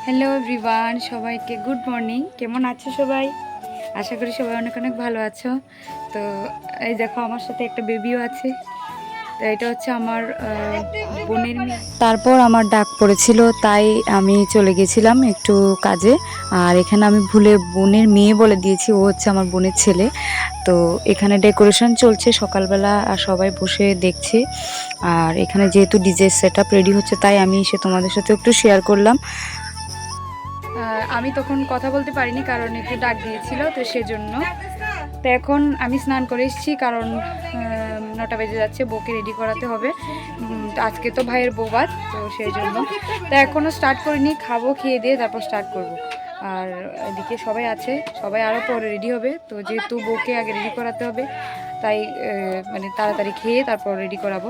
Hello everyone, সবাইকে good morning. কেমন আছো সবাই? আশা করি সবাই অনেক অনেক ভালো আছো। তো এই দেখো, আমার সাথে একটা বেবিও আছে। তো এটা হচ্ছে আমার বোনের মেয়ে। তারপর আমার ডাক পড়েছিল, তাই আমি চলে গেছিলাম একটু কাজে। আর এখানে আমি ভুলে বোনের মেয়ে বলে দিয়েছি, ও হচ্ছে আমার বোনের ছেলে। তো এখানে ডেকোরেশন চলছে সকালবেলা, আর সবাই বসে দেখছে। আর এখানে যেহেতু ডিজে সেট আপ রেডি হচ্ছে, তাই আমি এসে তোমাদের সাথে একটু শেয়ার করলাম। আমি তখন কথা বলতে পারিনি, কারণ একটু ডাক দিয়েছিল, তো সেজন্য। তো এখন আমি স্নান করে এসেছি, কারণ 9টা বেজে যাচ্ছে, বউকে রেডি করাতে হবে। তো আজকে তো ভাইয়ের বউভাত, তো সেই জন্য। তো এখনও স্টার্ট করিনি, খাবো, খেয়ে দিয়ে তারপর স্টার্ট করব। আর এদিকে সবাই আছে, সবাই আরও পরে রেডি হবে। তো যেহেতু বউকে আগে রেডি করাতে হবে, তাই মানে তাড়াতাড়ি খেয়ে তারপর রেডি করাবো।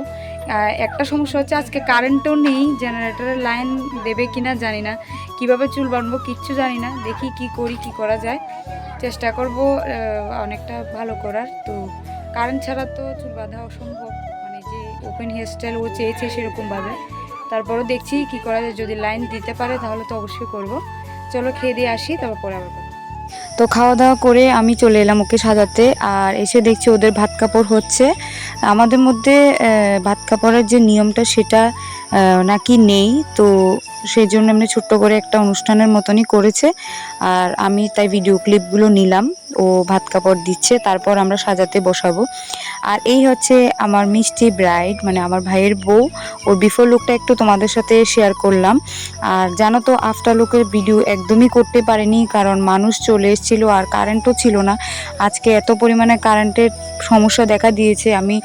একটা সমস্যা হচ্ছে, আজকে কারেন্টও নেই, জেনারেটরের লাইন দেবে কিনা জানি না, কিভাবে চুল বানবো কিচ্ছু জানি না। দেখি কি করি, কি করা যায়, চেষ্টা করব অনেকটা ভালো করার। তো কারেন্ট ছাড়া তো চুল বাঁধা অসম্ভব, মানে যে ওপেন হেয়ার স্টাইল ও চেয়েছে সেরকমভাবে। তারপরও দেখছি কি করা যায়, যদি লাইন দিতে পারে তাহলে তো অবশ্যই করব। চলো খেয়ে দিয়ে আসি, তারপর পরে আবার। তো খাওয়া দাওয়া করে আমি চলে এলাম ওকে সাজাতে। আর এসে দেখছি ওদের ভাত কাপড় হচ্ছে। আমাদের মধ্যে ভাত কাপড়ের যে নিয়মটা, সেটা নাকি নেই। তো সেই জন্য এমনি ছোট্ট করে একটা অনুষ্ঠানের মতনই করেছে। আর আমি তাই ভিডিও ক্লিপগুলো নিলাম। ও ভাত কাপড় দিচ্ছে, তারপর আমরা সাজাতে বসাবো। আর এই হচ্ছে আমার মিষ্টি ব্রাইড, মানে আমার ভাইয়ের বউ। ওর বিফোর লুকটা একটু তোমাদের সাথে শেয়ার করলাম। আর জানো তো, আফটার লুকের ভিডিও একদমই করতে পারিনি, কারণ মানুষ চলে এসেছিল আর কারেন্টও ছিল না। আজকে এত পরিমাণে কারেন্টের সমস্যা দেখা দিয়েছে, আমি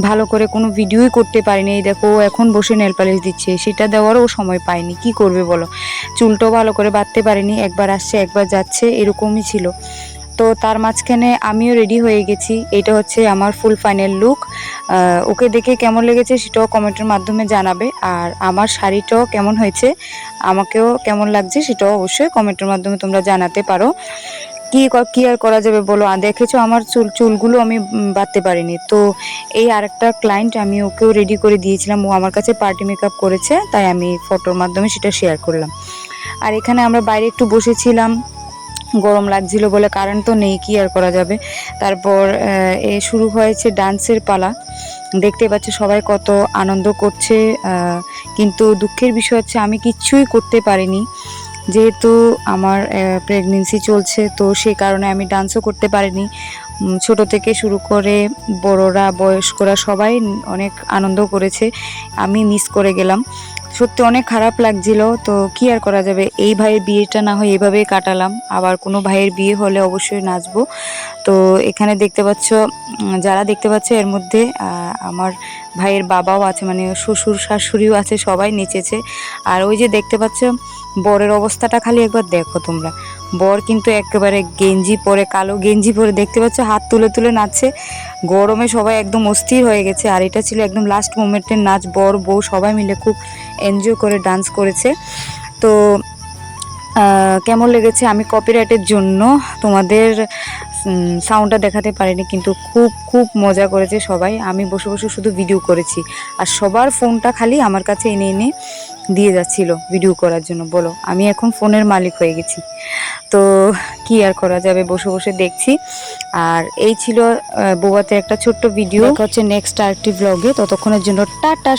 ভালো করে কোনো ভিডিওই করতে পারিনি। এই দেখো, এখন বসে নেল পালিশ দিচ্ছে, সেটা দেওয়ারও সময় পাইনি। কি করবে বলো? চুলটাও ভালো করে বাঁধতে পারিনি, একবার আসছে একবার যাচ্ছে, এরকমই ছিল। তো তার মাঝখানে আমিও রেডি হয়ে গেছি। এটা হচ্ছে আমার ফুল ফাইনাল লুক। ওকে দেখে কেমন লেগেছে সেটাও কমেন্টের মাধ্যমে জানাবে। আর আমার শাড়িটাও কেমন হয়েছে, আমাকেও কেমন লাগছে সেটাও অবশ্যই কমেন্টের মাধ্যমে তোমরা জানাতে পারো। কি আর করা যাবে বলো? দেখেছো আমার চুলগুলো আমি বাঁধতে পারিনি। তো এই আরেকটা ক্লায়েন্ট, আমি ওকেও রেডি করে দিয়েছিলাম, ও আমার কাছে পার্টি মেকআপ করেছে, তাই আমি ফটোর মাধ্যমে সেটা শেয়ার করলাম। আর এখানে আমরা বাইরে একটু বসেছিলাম, গরম লাগছিল বলে, কারেন্ট তো নেই, কি আর করা যাবে। তারপর শুরু হয়েছে ডান্সের পালা। দেখতে পাচ্ছি সবাই কত আনন্দ করছে। কিন্তু দুঃখের বিষয় হচ্ছে, আমি কিচ্ছুই করতে পারিনি, যেহেতু আমার প্রেগনেন্সি চলছে। তো সেই কারণে আমি ডান্সও করতে পারিনি। ছোট থেকে শুরু করে বড়রা, বয়স্করা সবাই অনেক আনন্দ করেছে, আমি মিস করে গেলাম। সত্যি অনেক খারাপ লাগছিল। তো কি আর করা যাবে, এই ভাইয়ের বিয়েটা না হয় এভাবেই কাটালাম, আবার কোনো ভাইয়ের বিয়ে হলে অবশ্যই নাচবো। তো এখানে দেখতে পাচ্ছ, যারা দেখতে পাচ্ছ এর মধ্যে আমার ভাইয়ের বাবাও আছে, মানে শ্বশুর শাশুড়িও আছে, সবাই নেচেছে। আর ওই যে দেখতে পাচ্ছ বরের অবস্থাটা খালি একবার দেখো তোমরা। বর কিন্তু একেবারে গেঞ্জি পরে, কালো গেঞ্জি পরে, দেখতে পাচ্ছ হাত তুলে তুলে নাচছে। গরমে সবাই একদম অস্থির হয়ে গেছে। আর এটা ছিল একদম লাস্ট মোমেন্টের নাচ, বর বউ সবাই মিলে খুব এনজয় করে ডান্স করেছে। তো কেমন লেগেছে, আমি কপিরাইটের জন্য তোমাদের সাউন্ডটা দেখাতে পারিনি, কিন্তু খুব খুব মজা করেছে সবাই। আমি বসে বসে শুধু ভিডিও করেছি, আর সবার ফোনটা খালি আমার কাছে এনে এনে দিয়ে যাচ্ছিল ভিডিও করার জন্য। বলো, আমি এখন ফোনের মালিক হয়ে গেছি। তো কি আর করা যাবে, বসে বসে দেখছি। আর এই ছিল বৌভাতের একটা ছোট্ট ভিডিও। দেখা হচ্ছে নেক্সট আরেকটি ব্লগে, ততক্ষণের জন্য টাটা।